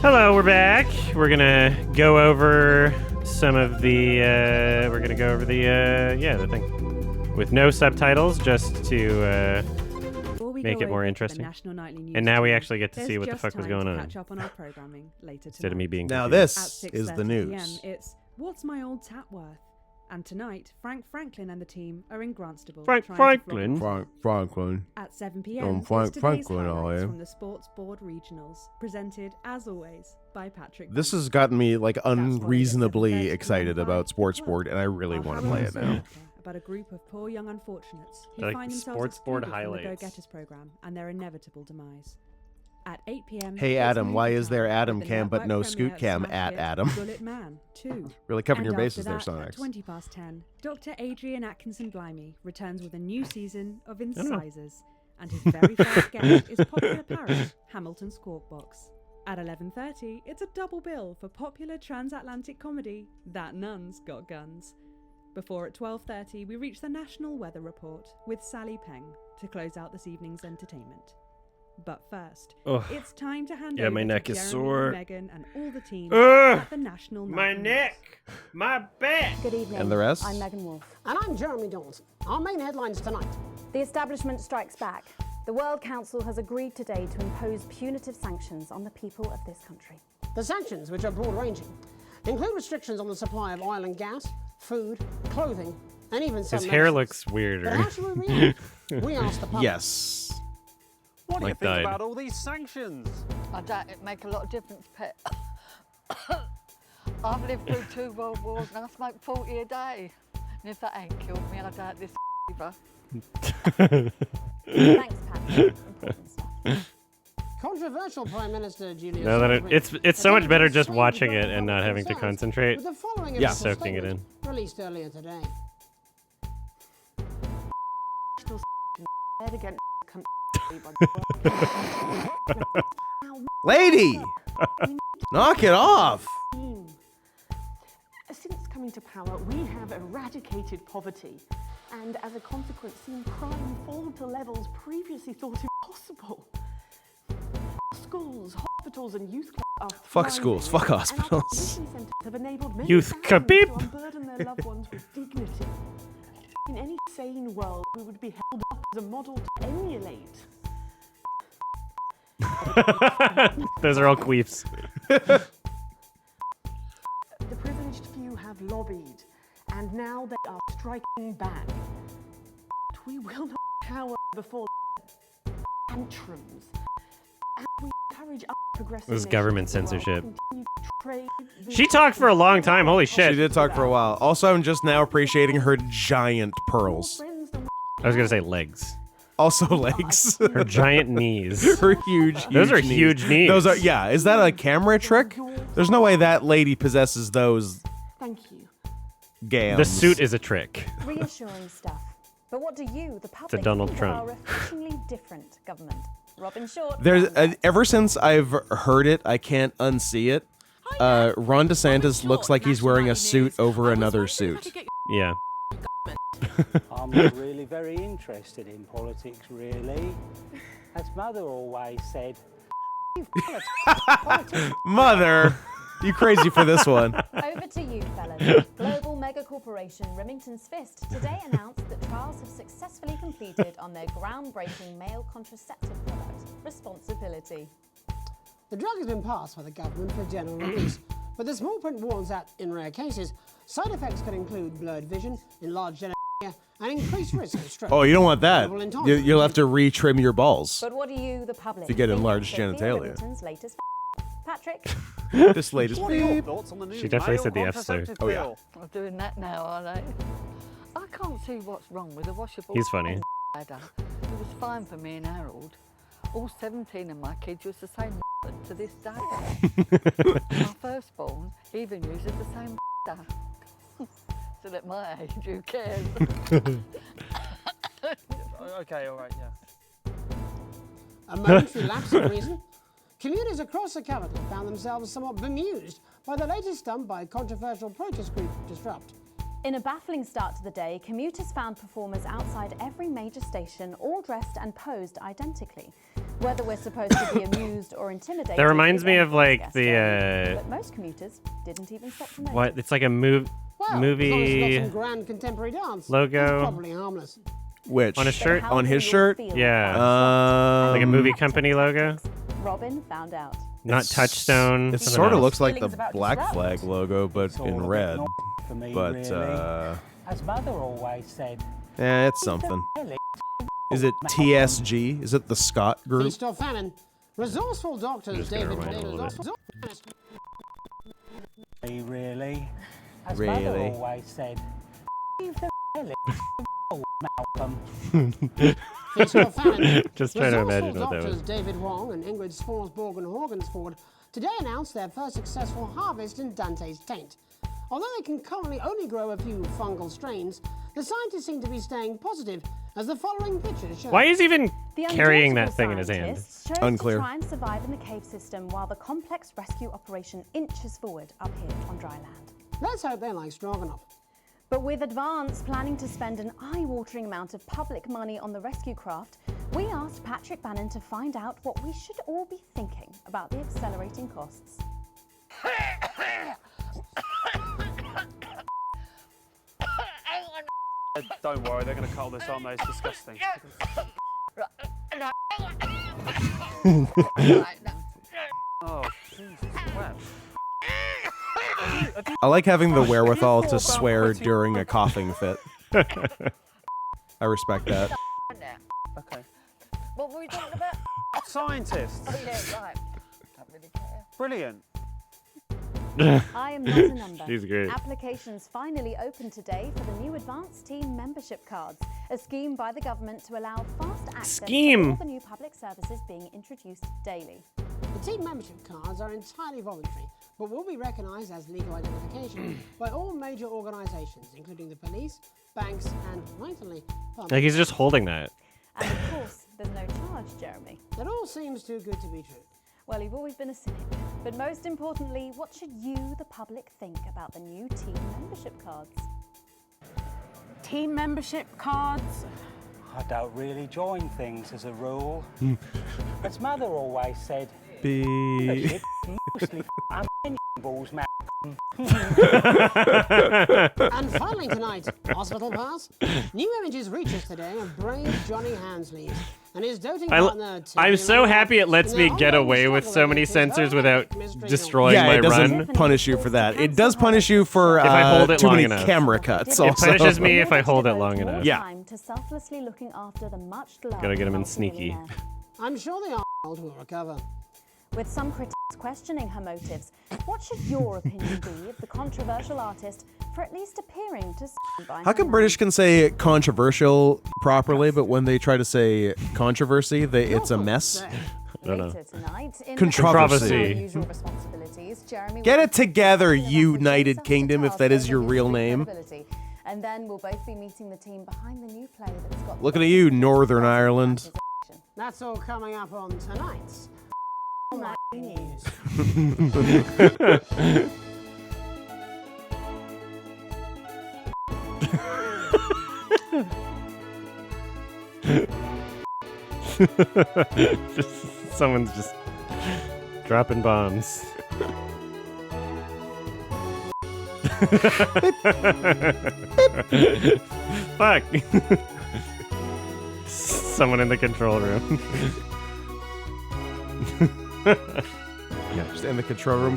Hello, we're back. We're gonna go over some of the. The thing with no subtitles, just to make it more interesting. And now we actually get to see what the fuck was going on. Catch up on our programming later Instead of me being now confused. this is the news. It's What's My Old Tap Worth? And tonight, Frank Franklin and the team are in Grantstable. Franklin. Franklin. At 7 p.m. Frank it's today's Franklin, highlights yeah. from the Sports Board Regionals, presented as always by Patrick. This has gotten me like why it's unreasonably 7:30 excited about Sports Board, and I really want to play it now. About a group of poor young unfortunates who Like find the themselves Sports Board excluded from the highlights. Go-Getters program and their inevitable demise. At 8 p.m. Hey it's Adam, why movie is there time Adam with the cam but network no premiere Scoot cam smash at hit Adam? Bullet Man 2. Really covering And your bases there, after that, Sonics. at 20 past 10, Dr. Adrian Atkinson Blimey returns with a new season of know. Incisors, and his very first guest is popular parrot Hamilton Squawkbox. At 11:30, it's a double bill for popular transatlantic comedy That Nun's Got Guns. Before at 12:30, we reach the National Weather Report with Sally Peng to close out this evening's entertainment. But first, Ugh. it's time to hand Yeah, over my neck to is Jeremy, sore. Megan, and all the team Ugh, at the National my Mountain neck, my back. Good evening. And the rest? I'm Megan Wolf. And I'm Jeremy Dawson. Our main headlines tonight. The establishment strikes back. The World Council has agreed today to impose punitive sanctions on the people of this country. The sanctions, which are broad-ranging, include restrictions on the supply of oil and gas, food, clothing, and even some His hair medicines. looks But weirder. how should we react? We asked the public. Yes. What do you Like think died. about all these sanctions? I doubt it make a lot of difference, Pet. I've lived through 2 world wars and I smoke 40 a day. And if that ain't killed me, I doubt this either. Thanks, Pat. Important stuff. Controversial Prime Minister Julia Now that Gillard it's so much attended better a just slave watching it development and not having to concerns concentrate. with the following Yeah. official Soaking it statement released earlier today. Lady! Knock it off! Since coming to power, we have eradicated poverty and, as a consequence, seen crime fall to levels previously thought impossible. Schools, hospitals, and youth clubs are Fuck thriving, schools, fuck and our hospitals. visiting centres have enabled many Youth families khabib. to unburden their loved ones with dignity. In any sane world, we would be held up as a model to emulate. Those are all queefs. The privileged few have lobbied, and now they are striking back. We will not cower before tantrums, and we encourage other progressive This is nations government as well to censorship. continue to trade the She talked for a long time. Holy shit. She did talk for a while. Also, I'm just now appreciating her giant pearls. friends than I was gonna say legs. Also legs. Her giant knees. Her huge Those are knees. huge knees. Those are, yeah. Is that a camera trick? There's no way that lady possesses those Thank you. gams. The suit is a trick. Reassuring stuff. But what do you, the public, Donald think Trump. of our refreshingly different government? Robin Short. There's found ever since I've heard it, I can't unsee it. Ron DeSantis looks like he's wearing a suit over another suit. Yeah. I'm not really very interested in politics, really. As Mother always said, Mother, you crazy for this one? Over to you, fellas. Global mega corporation Remington's Fist today announced that trials have successfully completed on their groundbreaking male contraceptive product, Responsibility. The drug has been passed by the government for general release, but the small print warns that, in rare cases, side effects could include blurred vision, enlarged genitalia, and increased risk of stroke. Oh, you don't want that. Global intolerance. You'll have to retrim your balls. But what do you, the public, If you get think enlarged of Sophia genitalia. Remington's latest Patrick? This latest What are your beep. thoughts on the new She definitely male said the F slur. contraceptive Oh, yeah. bill? I'm doing that now, are they? I can't see what's wrong with a washable He's funny. bladder. It was fine for me and Harold. All 17 of my kids use the same to this day. My firstborn even uses the same bladder. So at my age, who cares? Okay, all right, yeah. A momentary lapse of reason. Commuters across the capital found themselves somewhat bemused by the latest stunt by controversial protest group Disrupt. In a baffling start to the day, commuters found performers outside every major station, all dressed and posed identically. Whether we're supposed to be amused or intimidated. That reminds is me of anyone's like guess, the Jeremy. But most commuters didn't even stop to notice. what? It's like a Well, as long as it's movie got some grand contemporary dance, logo. it's probably harmless. Which? on a shirt. How On will his you shirt? feel Yeah. about Like a movie company logo. Robin found out. Not Touchstone. It something sort of else. looks like the Feelings about Black disrupt. Flag logo, but It's all in a bit red. naughty for me, But really. As Mother always said, it's something. Is it TSG? Is it the Scott group? Feast or famine. Resourceful doctors Just gonna David rewind a little really. As Really? Mother always said, leave the Malcolm. Feast or famine. Just trying to imagine Resourceful what that doctors was. David Wong and Ingrid Sforsborg and Horgensford today announced their first successful harvest in Dante's taint. Although they can currently only grow a few fungal strains, the scientists seem to be staying positive, as the following pictures show. Why is he even The carrying that undauntable thing in his hand? scientists chose Unclear. to try and survive in the cave system while the complex rescue operation inches forward up here on dry land. Let's hope they're like Stroganoff. But with Advance planning to spend an eye-watering amount of public money on the rescue craft, we asked Patrick Bannon to find out what we should all be thinking about the accelerating costs. Don't worry, they're going to cut this, aren't they? It's disgusting. Oh, Jesus Christ. I like having the wherewithal to swear during a coughing fit. I respect that. Okay. What were we talking about? Scientists. Oh, yeah, right. Don't really care. Brilliant. I am not a number. She's great. Applications finally open today for the new Advance Team membership cards, a scheme by the government to allow fast access to all the new public services being introduced daily. The team membership cards are entirely voluntary, but will be recognised as legal identification by all major organisations, including the police, banks, and, rightfully, public. Like he's just holding that. And of course, there's no charge, Jeremy. It all seems too good to be true. Well, you've always been a cynic. But most importantly, what should you, the public, think about the new team membership cards? Team membership cards. I don't really join things as a rule. As Mother always said, Be it's mostly balls, man. And finally tonight, Hospital Pass. New images reach us today of brave Johnny Hansleys and his doting partner. I'm so happy it lets me get away with so many censors without destroying my it doesn't run. punish you for that. It does punish you for If I hold it too long many enough. camera cuts. It Also. punishes me if I hold it long enough. Yeah. Time to selflessly looking after the much-loved Gotta get him in multi-millionaire. sneaky. I'm sure the Arnold will recover. With some critics questioning her motives, what should your opinion be of the controversial artist for at least appearing to stand by How her come man? British can say controversial properly, but when they try to say controversy, it's a mess? I don't know. Later tonight, in Controversy. unusual responsibilities, Jeremy Get will it together, be discussing the United success Kingdom, if task that is over your his real street name. credibility. And then we'll both be meeting the team behind the new play that's got Looking at you, Northern Ireland. That's all coming up on tonight's Nightly News. Someone's just dropping bombs. Fuck. Someone in the control room. Yeah, just in the control room.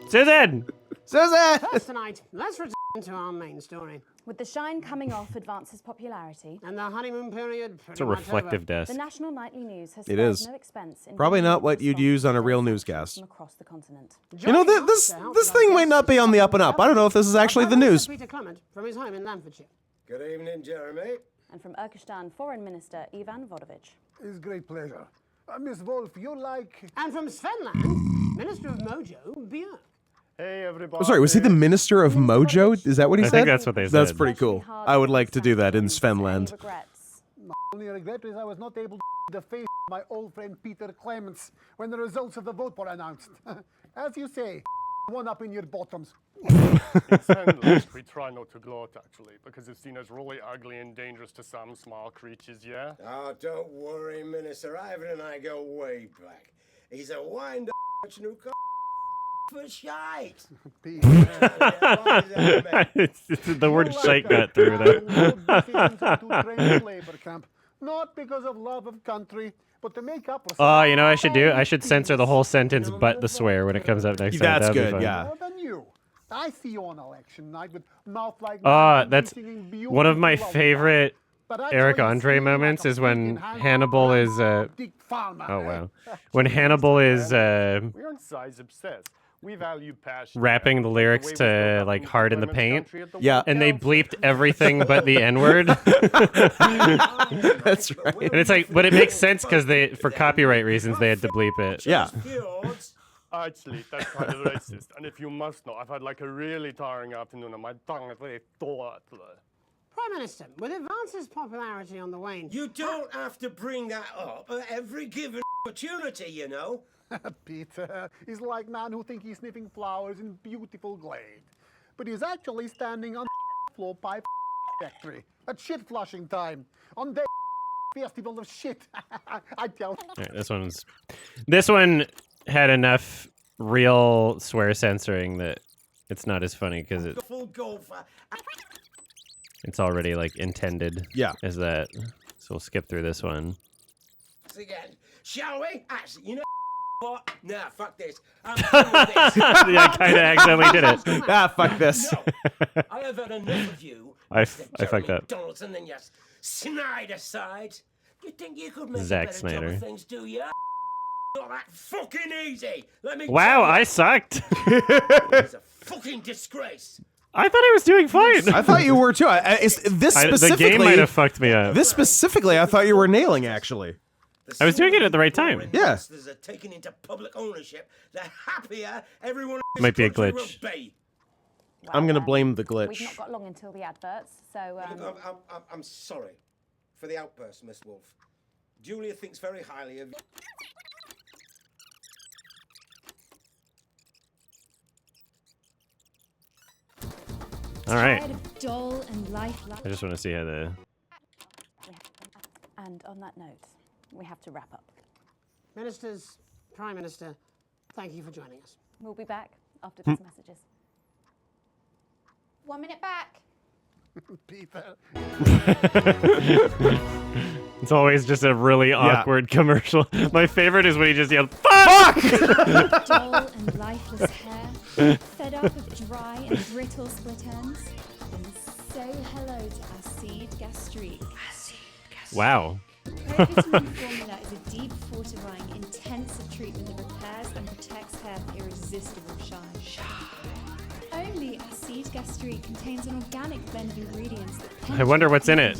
Susan! Susan! First tonight, let's return to our main story. With the shine coming off Advance's popularity, And the honeymoon period It's a reflective desk. the National Nightly News has It spared is. no expense in Probably bringing not you what the you'd songs use on a of real those newscast. from across the continent. You know, this thing might not be on the up and up. I don't know if this is actually the news. Peter Clement from his home in Lamfordshire. Good evening, Jeremy. And from Urkistan Foreign Minister Ivan Vodovich. It's a great pleasure. Miss Wolf, you like... And from Svenland, Minister of Mojo, Björk. Hey, everybody. I'm sorry, was he the Minister of Mojo? Is that what he I said? think that's what they That's said. pretty cool. I would like to do that in Svenland. My only regret is I was not able to the face of my old friend Peter Clements when the results of the vote were announced. As you say, one up in your bottoms. It's endless. We try not to gloat, actually, because it's seen as really ugly and dangerous to some small creatures, yeah? Oh, don't worry, Minister. Ivan and I go way back. He's a wind-up who for shite. The word shite got through there. labor camp, not because of love of country, but to make up for. Oh, you know what I should do? I should censor the whole sentence but the swear when it comes up next time. That's That'd be good, fun. yeah. More than you. I see you on election night with mouth like. That's one of my favorite Eric Andre moments is when Hannibal is. Oh wow, when Hannibal is We aren't size obsessed. We value passion. rapping the lyrics to like "Hard in the Paint." Yeah, and they bleeped everything but the N-word. That's right. And it's like, but it makes sense because for copyright reasons, they had to bleep it. Yeah. Actually, that's kind of racist. And if you must know, I've had like a really tiring afternoon and my tongue is very taut. Prime Minister, with Advance's popularity on the wane... You don't have to bring that up at every given opportunity, you know. Peter is like man who think he's sniffing flowers in beautiful glade, but he's actually standing on the floor pipe factory at shit flushing time on the festival of shit. I tell. Right, this one had enough real swear censoring that it's not as funny because it's already like intended. Yeah. As that. So we'll skip through this one. Again, shall we? Actually, you know what? Nah, fuck this. I'm done with this. Yeah, I kind of accidentally did it. Fuck this. No, I have had enough of you. I fucked up. Donaldson and your Snyder side. You think you could make Zack a better Snyder. job of things, do you? Not that fucking easy. Let me. Wow, tell you. I sucked. It's a fucking disgrace. I thought I was doing fine. I thought you were too. The game might have fucked me up. This specifically, I thought you were nailing. Actually, I was doing it at the right time. Yeah. Are taken into public ownership. The happier everyone. Might be a glitch. I'm gonna blame the glitch. We've not got long until the adverts, so. I'm sorry for the outburst, Miss Wolf. Julia thinks very highly of. All right. Tired of dull and lifeless. I just want to see how the. And on that note, we have to wrap up. Ministers, Prime Minister, thank you for joining us. We'll be back after these messages. 1 minute back. Peter. It's always just a really awkward commercial. My favorite is when he just yelled, "Fuck!" Dull and lifeless hair, fed up of dry and brittle split ends, then say hello to Acide Gastrique. Wow. Pro-vitamin formula is a deep fortifying, intensive treatment that repairs and protects hair for irresistible shine. Only Acide Gastrique contains an organic blend of ingredients that I wonder what's in it.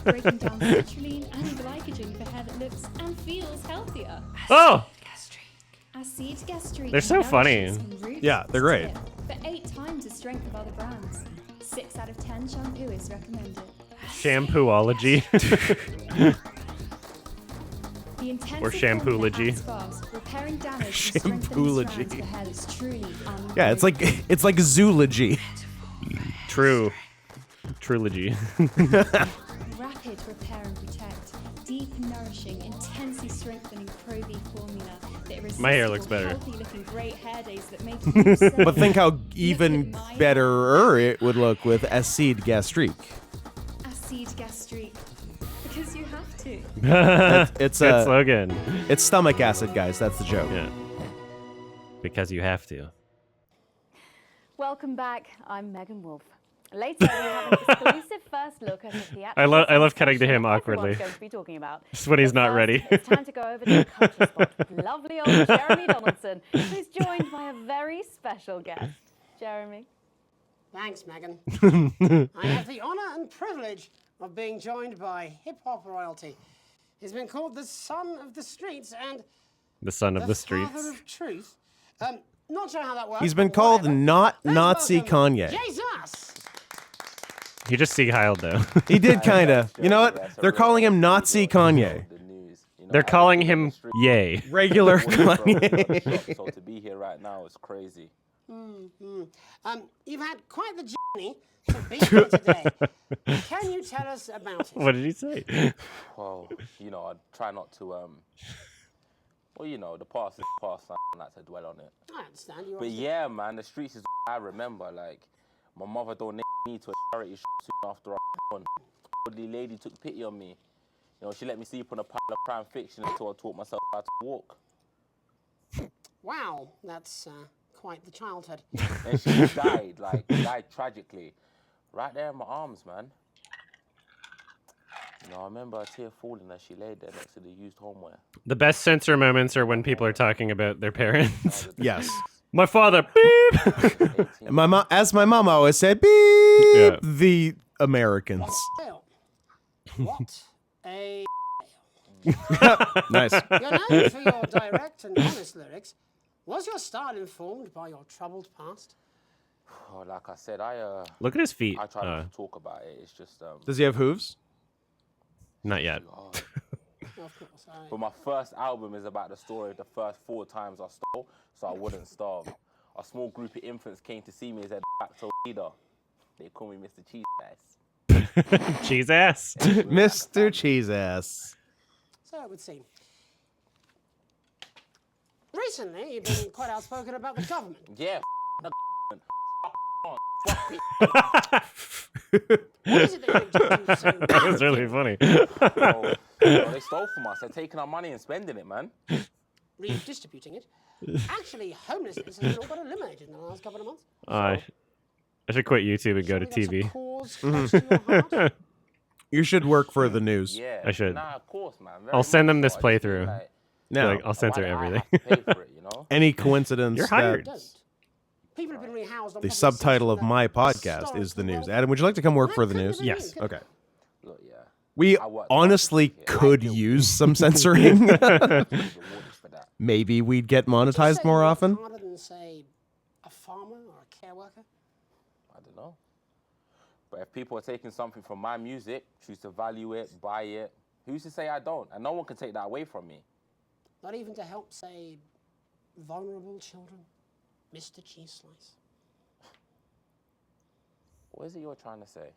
breaking down citrulline and glycogen for hair that looks and feels healthier. Oh! Acide Gastrique. They're so funny. nourishes and roots Yeah, they're great. For 8 times the strength of other brands. 6 out of 10 shampoo is recommended. Shampooology. The intensive Or shampoology. formula acts fast, repairing damage and strengthening Shampoology. strands for hair that's truly Yeah, it's like zoology. True. Trilogy. rapid repair and protect. Deep, nourishing, intensely strengthening Pro-V formula that My hair looks better. healthy-looking great hair days that make you say, But think how even better it would look with Acide Gastrique. Acide Gastrique. Because you have to. It's Good slogan. It's stomach acid, guys. That's the joke. Yeah. Because you have to. Welcome back. I'm Megan Wolf. Later, we have an exclusive first look at the theatrical I love cutting to him sensation awkwardly. everyone's going to be talking about. Just when he's But not first, ready. It's time to go over to the country spot with lovely old Jeremy Donaldson, who's joined by a very special guest. Jeremy. Thanks, Megan. I have the honour and privilege of being joined by hip-hop royalty. He's been called the son of the streets and The son of the father streets. of truth. Not sure how that works. He's been but called whatever. not Let's Nazi welcome Kanye. Jesus! He just Sieg-Heiled though. He did kind of. You know what? They're calling him Nazi Kanye. They're calling him Yay. Regular Kanye. So to be here right now is crazy. You've had quite the journey to be here today. Can you tell us about it? What did he say? Well, you know, I try not to, well, you know, the past is past, I don't like to dwell on it. I understand. You But yeah, man, the streets is I remember. Like, my mother donated me to a charity soon after I won. The lady took pity on me. You know, she let me sleep on a pile of crime fiction until I taught myself how to walk. Wow, that's quite the childhood. And she died tragically. Right there in my arms, man. You know, I remember a tear falling as she laid there next to the used homeware. The best censor moments are when people are talking about their parents. Yes. My father, beep. And as my mom always said, beep. Yeah. The Americans. What a Nice. You're known for your direct and honest lyrics. Was your style informed by your troubled past? Oh, like I said, I Look at his feet. I try not to talk about it. It's just Does he have hooves? Not yet. Of course. But my first album is about the story of the first 4 times I stole, so I wouldn't starve. A small group of infants came to see me as a back-toe leader. They call me Mr. Cheese Ass. Cheese ass. Mr. Cheese Ass. So it would seem. Recently, you've been quite outspoken about the government. Yeah, the What is it that you do so That was really funny. Oh, they stole from us. They're taking our money and spending it, man. redistributing it? Actually, homelessness has all got eliminated in the last couple of months. I should quit YouTube and go to Surely that's a TV. cause close to your heart? You should work for the news. Yeah, I should. Nah, of course, man. I'll send them this much so. I just feel playthrough. like, No. Like, I'll censor why do I everything. have to pay for it, you know? Any coincidence You're that hired. Don't. People have been rehoused on the public subtitle of section my that podcast is the historical news. wealth- Adam, would you like to come work for the That news? couldn't have Yes. been. Okay. Look, yeah. We I work honestly hard. Yeah, could I do. use some censoring. Rewarded for that. Maybe we'd get Would you monetized say more you work often. harder than, say, a farmer or a care worker? I don't know. But if people are taking something from my music, choose to value it, buy it, who's to say I don't? And no one can take that away from me. Not even to help, say, vulnerable children? Mr. Cheese Slice. What is it you're trying to say?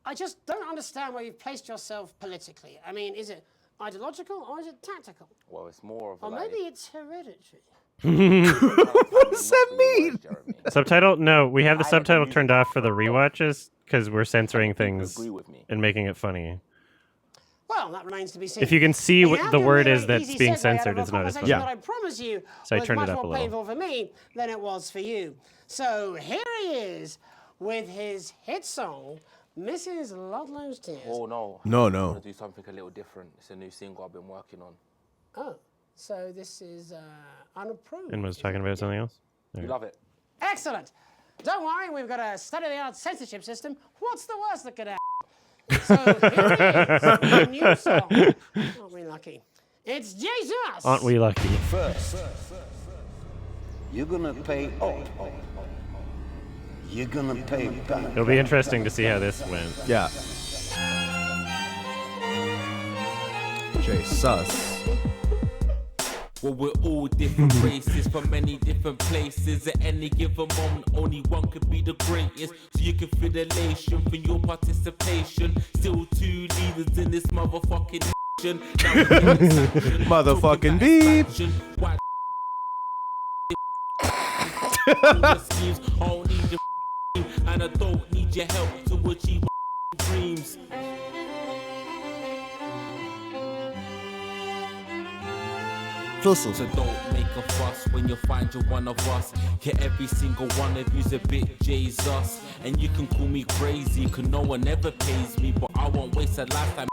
I just don't understand where you've placed yourself politically. I mean, is it ideological or is it tactical? Well, it's more of a Or like... maybe it's hereditary. What does that mean? Subtitle? No, we have the I subtitle agree. turned off for the rewatches because we're censoring things Agree with me. and making it funny. Well, that remains to be seen. If you can see It what has the been word a is very that's easy being segue out censored, of a it's not as conversation funny. that I promise you So I was turned it much up a more little. painful for me than it was for you. So here he is with his hit song, Mrs. Ludlow's Tears. Oh, no. No, I'm no. going to do something a little different. It's a new single I've been working on. Oh, so this is unapproved. And was talking about something else? You love it. Excellent. Don't worry, we've got a state-of-the-art censorship system. What's the worst that could happen? So here it is, a new song. Aren't we lucky? It's Jesus. Aren't we lucky? First, you're gonna pay up. You're gonna pay back. It'll be interesting to see how this went. Yeah. Jesus. Well, we're all different races from many different places. At any given moment, only one could be the greatest. So you can feel elation from your participation. Still 2 leaders in this motherfucking nation. Motherfucking beep. Why the schemes? I don't need your and I don't need your help to achieve my dreams. So don't make a fuss when you find you're one of us. Yeah, every single one of you's a bit Jesus. And you can call me crazy, cause no one ever pays me. But I won't waste a lifetime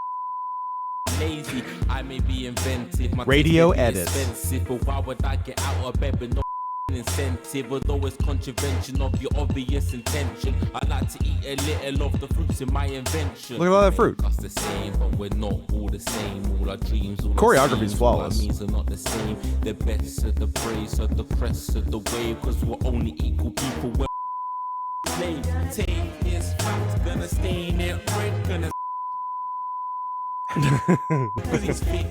lazy. I may be inventive, my Radio taste may be edit. expensive, but why would I get out of bed with no incentive? Although it's contravention of your obvious intention, I like to eat a little of the fruits in my invention. Look at all that fruit. Make us the same, but we're not all the same. All our dreams, all Choreography's the flawless. All our means are not the same. The best of the praise of the crest of the wave, cause we're only equal people. We're slaves. Take this fact, gonna stain it red, gonna cause he's thick.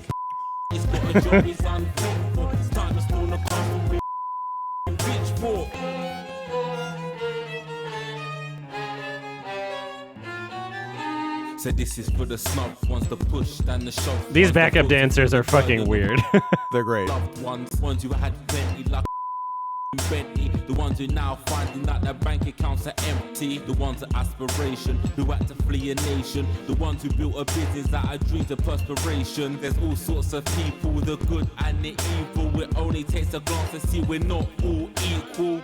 He's got a job, he's unfaithful. It's time to spawn a constant pitchfork. So this is for the smug ones, the push and the shove. These backup dancers are fucking weird. They're great. Loved ones who had plenty like Bentley, the ones who now finding that their bank accounts are empty, the ones of aspiration who had to flee a nation, the ones who built a business that had dreams of perspiration. There's all sorts of people, the good and the evil. It only takes a glance to see we're not all equal.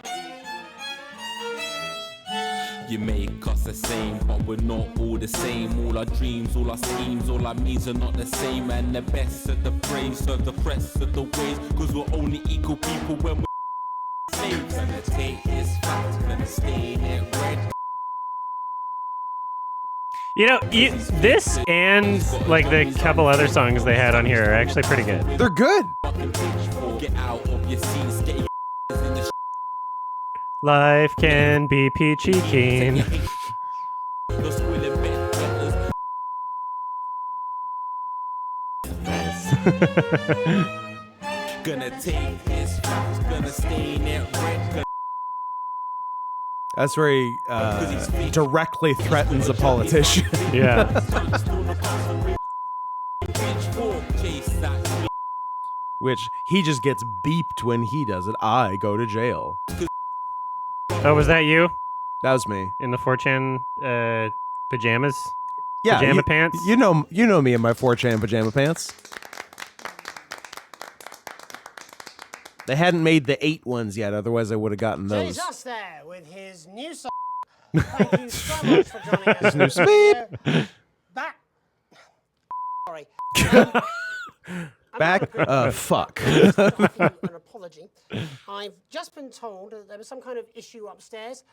You make us the same, but we're not all the same. All our dreams, all our schemes, all our means are not the same. And the best of the brave serve the press of the ways, cause we're only equal people when we're slaves. Gonna take this fact, gonna stain it red. You know, this and like the couple other songs they had on here are actually pretty good. They're good. Get out of your seats, get your in the Life can be peachy keen. Gonna take his facts, gonna stain it red. That's where he directly threatens a politician. Yeah. Which he just gets beeped when he does it. I go to jail. Oh, was that you? That was me. In the 4chan pajamas? Yeah, Pajama pants? You know me in my 4chan pajama pants. They hadn't made the 8 ones yet, otherwise I would have gotten those. Jay's us there with his new song. Thank you so much for joining us. His new speed. Back. Sorry. Back. Fuck. An apology. I've just been told that there was some kind of issue upstairs,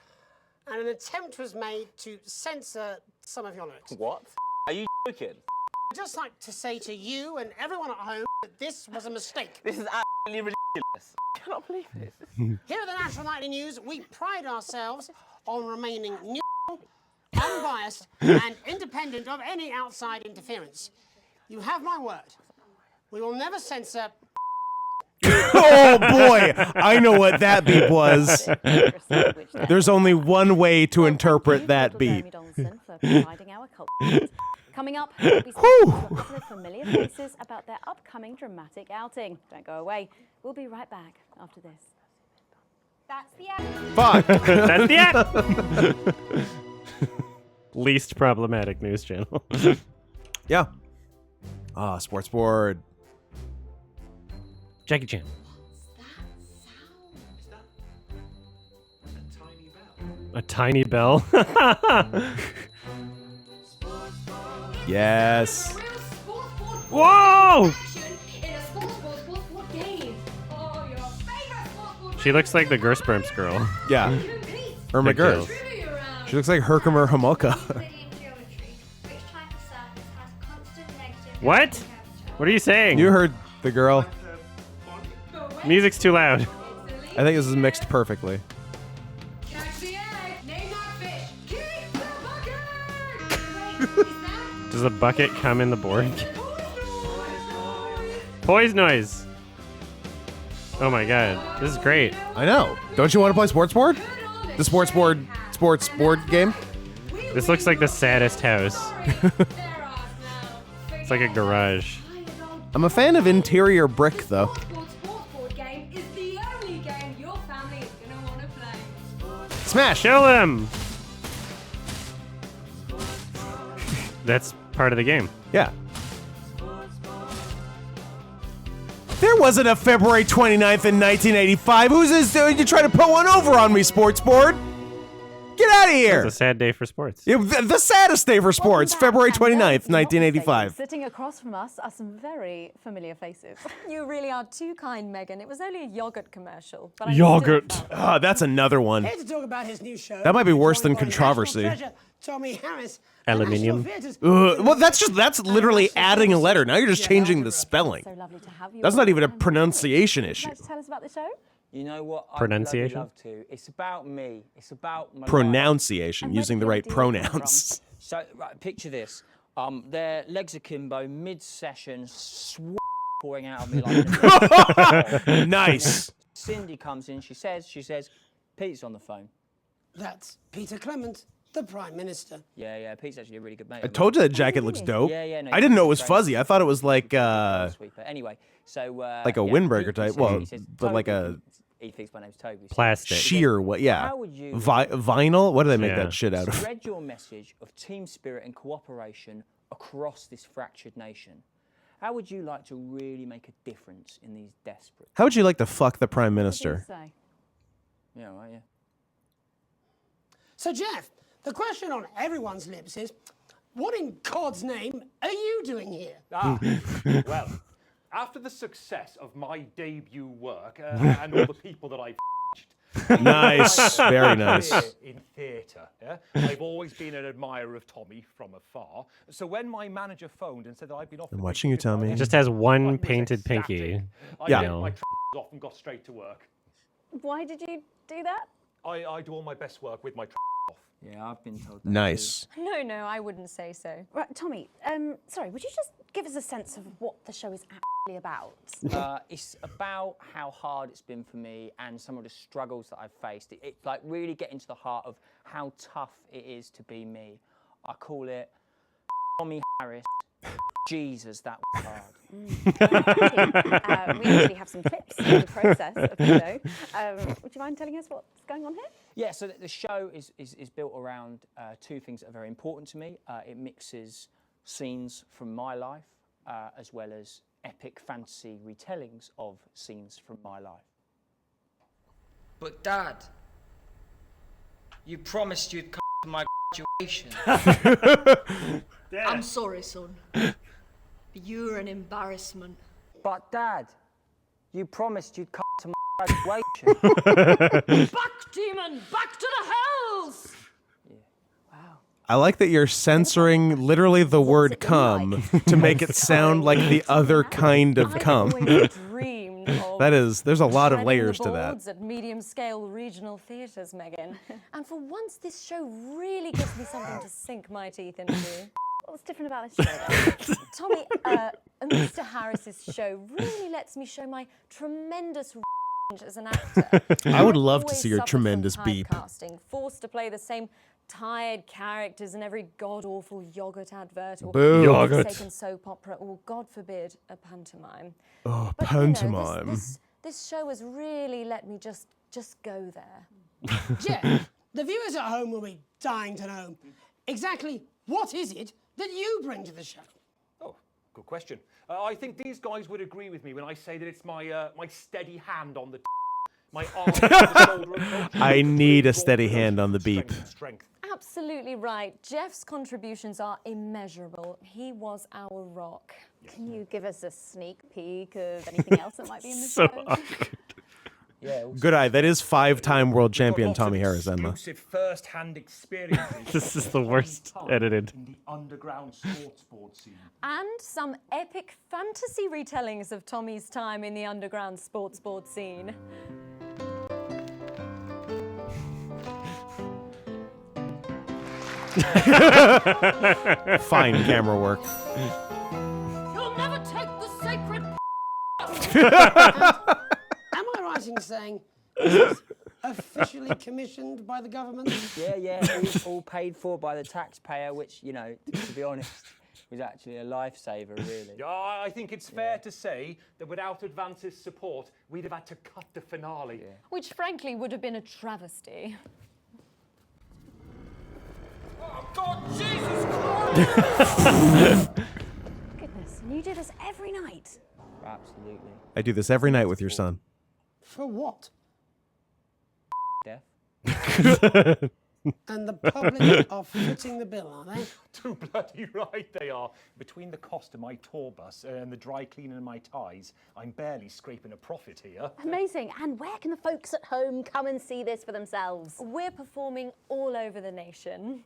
and an attempt was made to censor some of your lyrics. What? Are you joking? I'd just like to say to you and everyone at home that this was a mistake. This is absolutely ridiculous. I cannot believe this. Here at the National Nightly News, we pride ourselves on remaining neutral, unbiased, and independent of any outside interference. You have my word. We will never censor. Oh boy, I know what that beep was. There's only one way to interpret that beep. Coming up, we'll be speaking to a couple of familiar faces about their upcoming dramatic outing. Don't go away. We'll be right back after this. That's the act. Fuck. That's the act. Least problematic news channel. Yeah. Ah, Sports Board. Jackie Chan. A tiny bell. Yes. Whoa! She looks like the Gersperms girl. Yeah. Irma Gers. She looks like Herkimer Homolka. What? What are you saying? You heard the girl. Music's too loud. I think this is mixed perfectly. Does the bucket come in the board? Poise noise. Oh my god, this is great. I know. Don't you want to play Sports Board? The Sports Board game? This looks like the saddest house. It's like a garage. I'm a fan of interior brick, though. Smash! Kill him! That's part of the game. Yeah. There wasn't a February 29th in 1985. Who's this? You trying to put one over on me, Sports Board? Get out of here! It's a sad day for sports. Yeah, the saddest day for sports, February 29th, 1985. Sitting across from us are some very familiar faces. You really are too kind, Megan. It was only a yogurt commercial. But Yogurt. Ah, that's another one. Here to talk about his new show. That might be worse than joined by controversy. national treasure, Tommy Harris. Aluminium. Well, that's literally adding a letter. Now you're just changing the spelling. So lovely to have you. That's not even a pronunciation issue. Would you like to tell us about the show? You know what? Pronunciation? I'd love to. It's about me. It's about my life. Pronunciation, using the right pronouns. So, right, picture this. Their legs akimbo, mid-session, pouring out of me like Nice. Cindy comes in. She says, Pete's on the phone. That's Peter Clement. the Prime Minister. Yeah, Pete's actually a really good mate. I told you that jacket looks dope. Yeah, no, I didn't know it was great. fuzzy. I thought it was like Sweeper. Anyway, so like a yeah, windbreaker he type. said- Well, he says, but like Toby- a He thinks my name's Toby. so- Plastic. sheer. What? Yeah. How would you Vinyl. What do they make Yeah. that shit out of? spread your message of team spirit and cooperation across this fractured nation? How would you like to really make a difference in these desperate? How would you like to fuck the Prime Minister? Yeah, right, yeah. So, Jeff, the question on everyone's lips is, what in God's name are you doing here? Well, after the success of my debut work and all the people that I've Nice, very nice. in theatre, yeah? I've always been an admirer of Tommy from afar. So when my manager phoned and said that I'd been offered I'm watching you, Tommy. He just has one painted pinky. I Yeah. get my off and got straight to work. Why did you do that? I do all my best work with my off. Yeah, I've been told that. Nice. No, I wouldn't say so. Right, Tommy, sorry, would you just give us a sense of what the show is actually about? It's about how hard it's been for me and some of the struggles that I've faced. It's like really getting to the heart of how tough it is to be me. I call it Tommy Harris. Jesus, that was hard. We already have some clips in the process of the show. Would you mind telling us what's going on here? Yeah, so the show is built around two things that are very important to me. It mixes scenes from my life as well as epic fantasy retellings of scenes from my life. But Dad, you promised you'd come to my graduation. I'm sorry, son. But you're an embarrassment. But Dad, you promised you'd come to my graduation. Back, demon! Back to the hells! I like that you're censoring literally the word "cum" to make it sound like the other kind of cum. Dreamed of That is, there's a lot of climbing layers the to that. boards at medium-scale regional theatres, Megan. And for once, this show really gives me something to sink my teeth into. What's different about this show? Tommy, Mr. Harris's show really lets me show my tremendous range as an actor. I would love to Always see your suffered from tremendous beep. typecasting, forced to play the same tired characters in every god-awful yogurt advert or Boo. Yogurt. forsaken soap opera or, God forbid, a pantomime. Oh, But, you know, pantomime. this show has really let me just go there. Jeff, the viewers at home will be dying to know exactly what is it that you bring to the show. Oh, good question. I think these guys would agree with me when I say that it's my my steady hand on the my arm on the shoulder approach. I need a steady hand on the beep. Strength. Absolutely right. Jeff's contributions are immeasurable. He was our rock. Can you give us a sneak peek of anything else that might be in the So show? awkward. Yeah, Good eye. That is 5-time world champion Tommy Harris, Emma. Exclusive first-hand experiences. This is the worst edited. In the underground sports board scene. And some epic fantasy retellings of Tommy's time in the underground sports board scene. Fine camera work. You'll never take the sacred. Am I right in saying this is officially commissioned by the government? Yeah, all paid for by the taxpayer, which, you know, to be honest, was actually a lifesaver, really. Yeah, I think it's fair to say that without Advance's support, we'd have had to cut the finale. Which frankly would have been a travesty. Oh, God, Jesus Christ! Goodness, and you do this every night? Absolutely. I do this every night with your son. For what? Death. And the public are footing the bill, are they? Too bloody right they are. Between the cost of my tour bus and the dry cleaning of my ties, I'm barely scraping a profit here. Amazing. And where can the folks at home come and see this for themselves? We're performing all over the nation.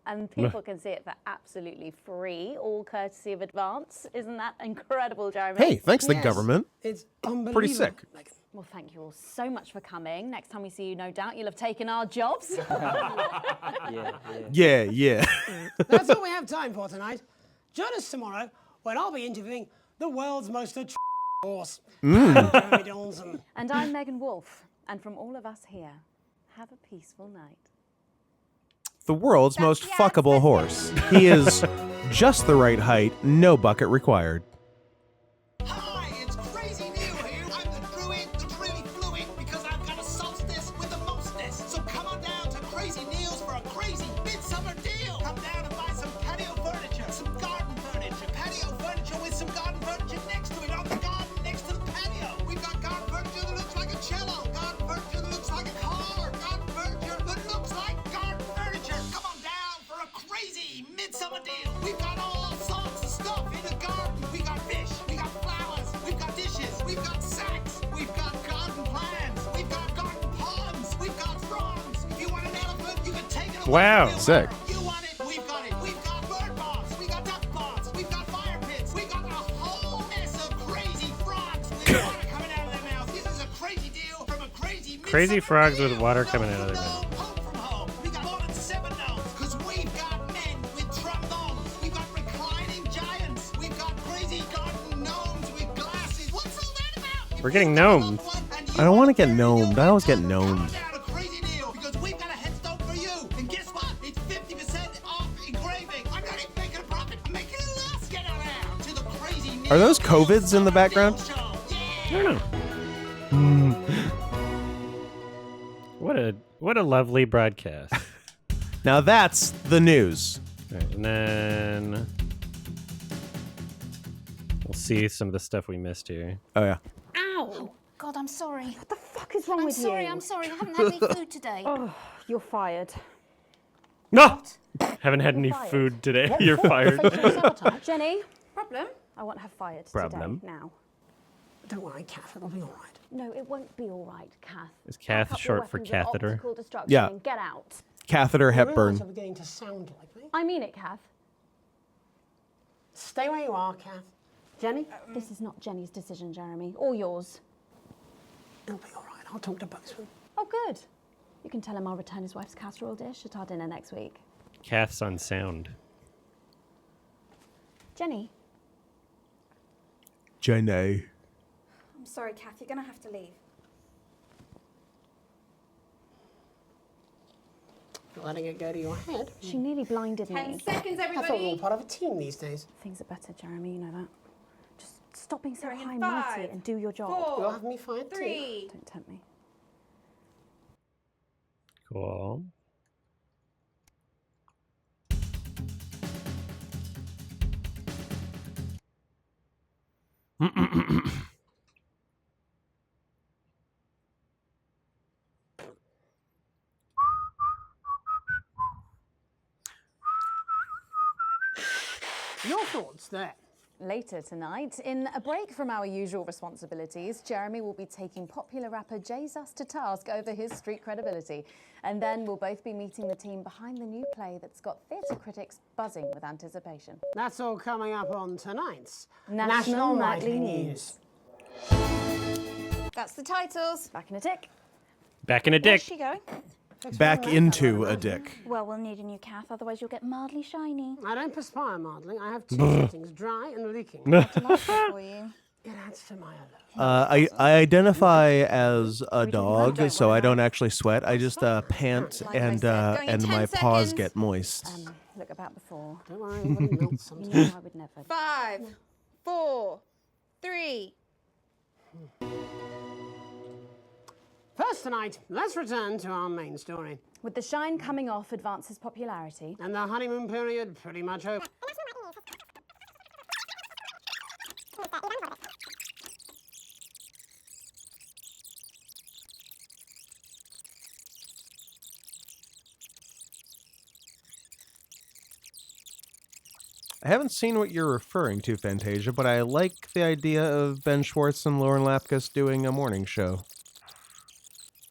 And people can see it for absolutely free, all courtesy of Advance. Isn't that incredible, Jeremy? Hey, thanks the government. It's unbelievable. Pretty sick. Well, thank you all so much for coming. Next time we see you, no doubt you'll have taken our jobs. Yeah. That's all we have time for tonight. Join us tomorrow when I'll be interviewing the world's most horse, Jeremy Donaldson. And I'm Megan Wolf. And from all of us here, have a peaceful night. the world's most fuckable horse. He is just the right height, no bucket required. Hi, it's Crazy Neil here. I'm the druid, the really fluid, because I've got a solstice with the mostness. So come on down to Crazy Neil's for a crazy midsummer deal. Come down and buy some patio furniture, some garden furniture, patio furniture with some garden furniture next to it on the garden next to the patio. We've got garden furniture that looks like a cello, garden furniture that looks like a car, garden furniture that looks like garden furniture. Come on down for a crazy midsummer deal. We've got all sorts of stuff in the garden. We got fish, we got flowers, we've got dishes, we've got sacks, we've got garden plants, we've got garden ponds, we've got frogs. If you want an elephant, you can take it away. Wow. Sick. You want it, we've got it. We've got bird baths, we got duck baths, we've got fire pits, we got a whole mess of crazy frogs with water coming out of their mouths. This is a crazy deal from a crazy Crazy frogs with water coming out of their mouth. we got more than 7 gnomes, because we've got men with trombones. We've got reclining giants. We've got crazy garden gnomes with glasses. What's all that about? We're getting gnomed. I don't want to get gnomed. I always get gnomed. A crazy deal, because we've got a headstone for you. And guess what? It's 50% off engraving. I'm not even making a profit. I'm making a loss. Get on out to the Crazy Neil. Are those COVIDs in the background? I don't know. What a lovely broadcast. Now that's the news. All right, and then we'll see some of the stuff we missed here. Oh yeah. Ow! God, I'm sorry. What the fuck is wrong I'm with sorry, you? I'm sorry. I haven't had any food today. Oh, you're fired. No! Haven't had any food today. You're fired. Jenny, problem? I want her fired Problem. today, now. Don't worry, Kath, it'll be all right. No, it won't be all right, Kath. Is Kath Pack up your short for weapons of catheter? optical destruction Yeah. and get out. Catheter I realise Hepburn. you're beginning to sound like me. I mean it, Kath. Stay where you are, Kath. Jenny? This is not Jenny's decision, Jeremy, or yours. It'll be all right. I'll talk to both of them. Oh, good. You can tell him I'll return his wife's casserole dish at our dinner next week. Kath's on sound. Jenny. Jenny. I'm sorry, Kath. You're going to have to leave. You're letting it go to your head. She nearly blinded me. 10 seconds, I thought we were all part of a team these days. Things are better, Jeremy. You know that. Just stop being so You're in high and mighty 5, and do your job. 4, You'll have me fired 3. Don't tempt me. Cool. Your thoughts there. Later tonight, in a break from our usual responsibilities, Jeremy will be taking popular rapper Jesus to task over his street credibility. And then we'll both be meeting the team behind the new play that's got theatre critics buzzing with anticipation. That's all coming up on tonight's National Nightly Nightly News. That's the titles. Back in a tick. Back in a dick. Where's she going? Back into a dick. Well, we'll need a new Kath, otherwise you'll get mildly shiny. I don't perspire mildly. I have two settings, dry and leaking. For you. It adds to my allure. I identify as a dog, so I don't actually sweat. I just pant and my paws get moist. Look about before. Don't worry, it wouldn't melt You sometimes. know I would never. 5, 4, 3. First tonight, let's return to our main story. With The Shine coming off Advance's popularity. And the honeymoon period pretty much over. I haven't seen what you're referring to, Fantasia, but I like the idea of Ben Schwartz and Lauren Lapkus doing a morning show.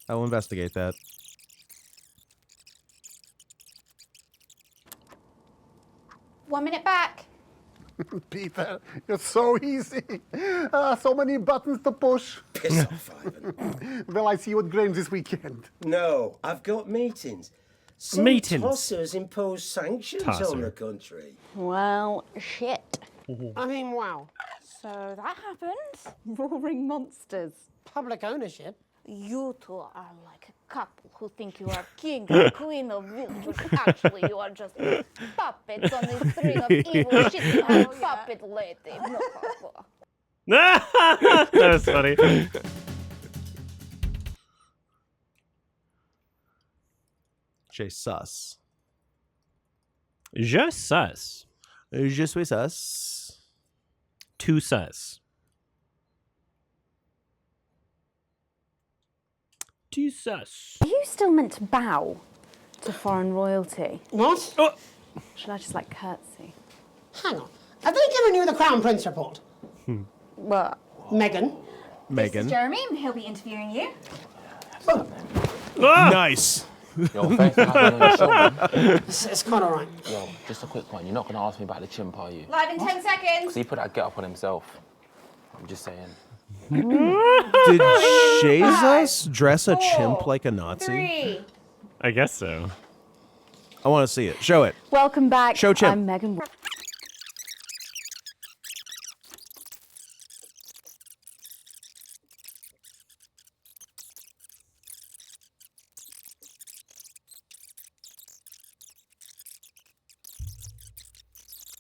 I will investigate that. One minute back. Peter, you're so easy. So many buttons to push. Piss off, Ivan. Well, I see you at Grange this weekend. No, I've got meetings. Some Meetings. tossers impose sanctions on Tosser. the country. Well, shit. I mean, wow. So that happened. Roaring monsters. Public ownership. You two are like a couple who think you are king and queen of village, when actually you are just puppets on a string of evil shit and puppet lady. That was funny. Jesus. Je sus. Je suis sus. Too sus. Too sus. Are you still meant to bow to foreign royalty? What? Oh. Should I just like curtsy? Hang on. Have they given you the Crown Prince report? What? Meghan? Megan. This is Jeremy, and he'll be interviewing you. Nice. Yo, thanks for having me on the show, man. It's quite all right. Yo, just a quick one. You're not going to ask me about the chimp, are you? Live in 10 seconds. Because he put that get up on himself. I'm just saying. Did Jesus dress a chimp like a Nazi? 3. I guess so. I want to see it. Show it. Welcome back. Show chimp. I'm Megan.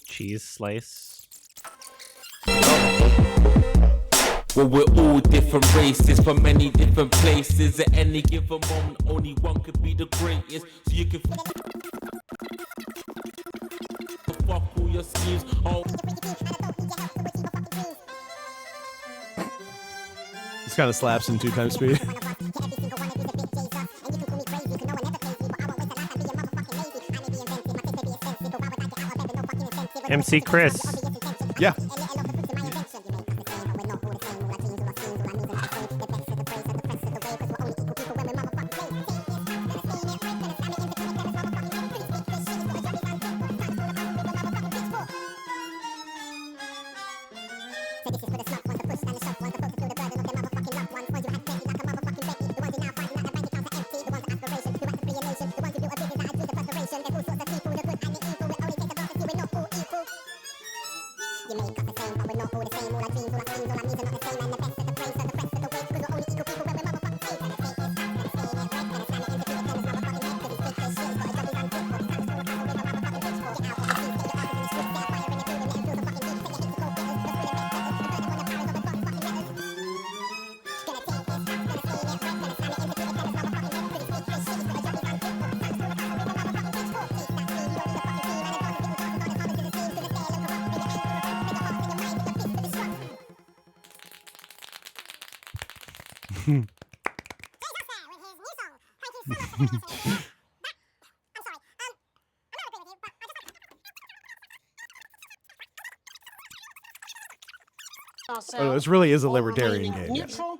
Cheese slice. Well, we're all different races from many different places. At any given moment, only one could be the greatest. So you can fuck all your schemes. Oh. This kind of slaps in 2 times speed. MC Chris. Yeah. Oh, this really is a libertarian game. Neutral,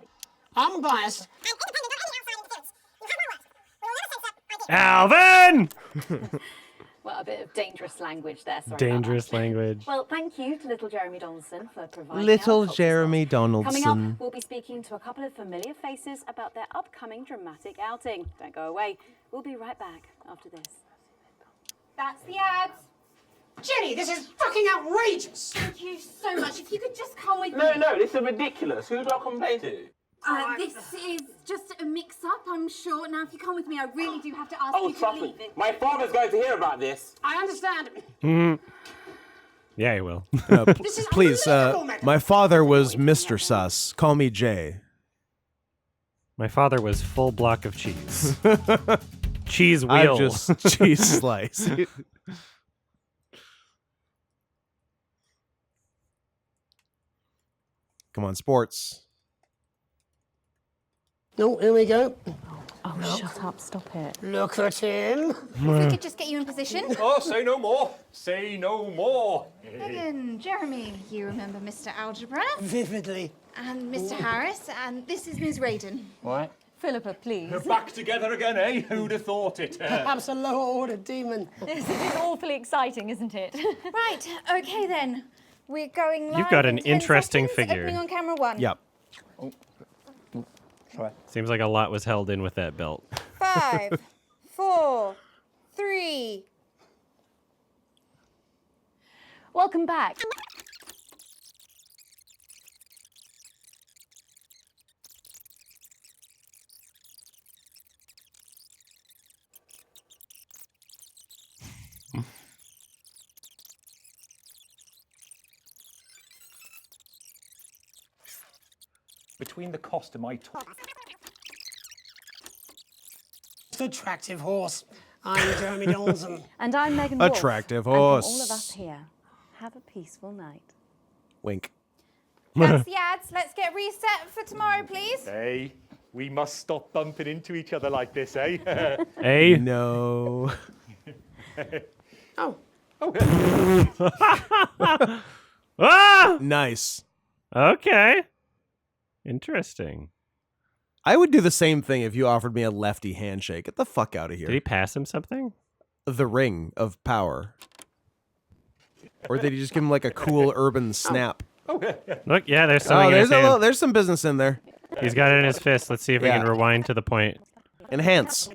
unbiased. Alvin! Well, a bit of dangerous language there. Sorry Dangerous about that. language. Well, thank you to little Jeremy Donaldson for providing Little our culture Jeremy source. Coming Donaldson. up, we'll be speaking to a couple of familiar faces about their upcoming dramatic outing. Don't go away. We'll be right back after this. That's the ads. Jenny, this is fucking outrageous. Thank you so much. If you could just come with No, me. no, this is ridiculous. Who do I complain to? This is just a mix-up, I'm sure. Now, if you come with me, I really do have to ask Oh, you to trust me. leave it. My father's going to hear about this. I understand. Yeah, he will. Please, my father was Mr. Sus. Call me Jay. My father was full block of cheese. Cheese I'm wheel. just cheese slice. Come on, sports. No, here we go. Oh, shut up. Stop it. Look at him. If we could just get you in position. Oh, say no more. Say no more. Megan, Jeremy, you remember Mr. Algebra? Vividly. And Mr. Harris, and this is Ms. Raiden. What? Philippa, please. We're back together again, eh? Who'd have thought it? Perhaps a lower order demon. This is awfully exciting, isn't it? Right, okay then. We're going live. You've got an in 10 interesting seconds, figure. Opening on camera 1. Yep. Seems like a lot was held in with that belt. 5, 4, 3. Welcome back. between the cost of my Attractive horse. I'm Jeremy Dawson. And I'm Megan Wolf. Attractive And from horse. all of us here, have a peaceful night. Wink. That's the ads. Let's get reset for tomorrow, please. Hey, we must stop bumping into each other like this, eh? Hey. No. Oh. Ah! Nice. Okay. Interesting. I would do the same thing if you offered me a lefty handshake. Get the fuck out of here. Did he pass him something? The ring of power. Or did he just give him like a cool urban snap? Look, yeah, there's something in his hand. There's some business in there. He's got it in his fist. Let's see if we can rewind to the point. Enhance.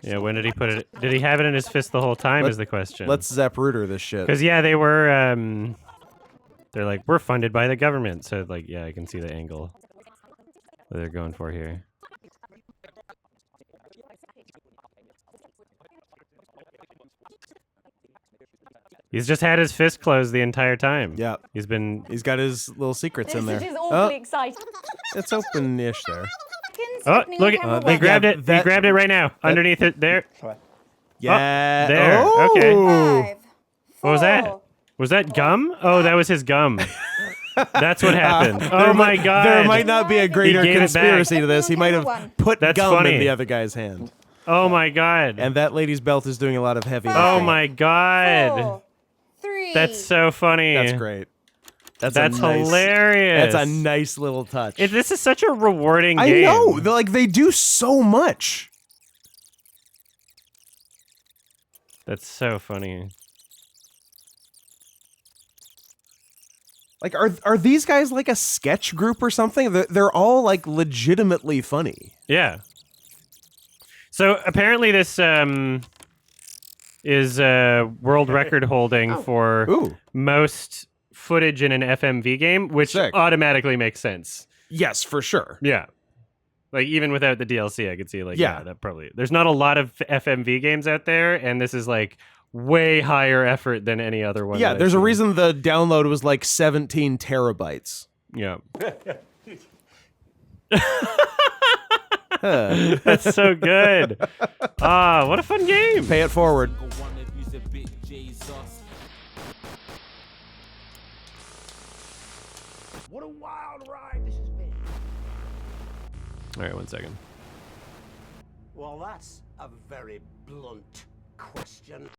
Yeah, when did he put it? Did he have it in his fist the whole time is the question. Let's Zapruder this shit. Because, yeah, they were, they're like, we're funded by the government. So, like, yeah, I can see the angle that they're going for here. He's just had his fist closed the entire time. Yeah. He's got his little secrets in there. This is awfully exciting. It's open-ish there. Oh, look! He grabbed it. He grabbed it right now. Underneath it, there. Yeah. Oh, there. Oh. Okay. What was that? Was that gum? Oh, that was his gum. That's what happened. Oh my God! There might not be a greater He gave it back. conspiracy to this. He might have put That's gum funny. in the other guy's hand. Oh my God! And that lady's belt is doing a lot of heavy. Oh lifting. my God! 3. That's so funny. That's great. That's hilarious. That's a nice little touch. This is such a rewarding I game. know. They do so much. That's so funny. Like, are these guys like a sketch group or something? They're all like legitimately funny. Yeah. So apparently this is world record holding for most footage in an FMV game, which automatically makes sense. Yes, for sure. Yeah. Like even without the DLC, I could see like Yeah. that probably. There's not a lot of FMV games out there, and this is like way higher effort than any other one. Yeah, that I've there's a seen. reason the download was like 17 terabytes. Yeah. Huh. That's so good. Ah, what a fun game. Pay it forward. What a wild ride this has been. All right, 1 second. Well, that's a very blunt question.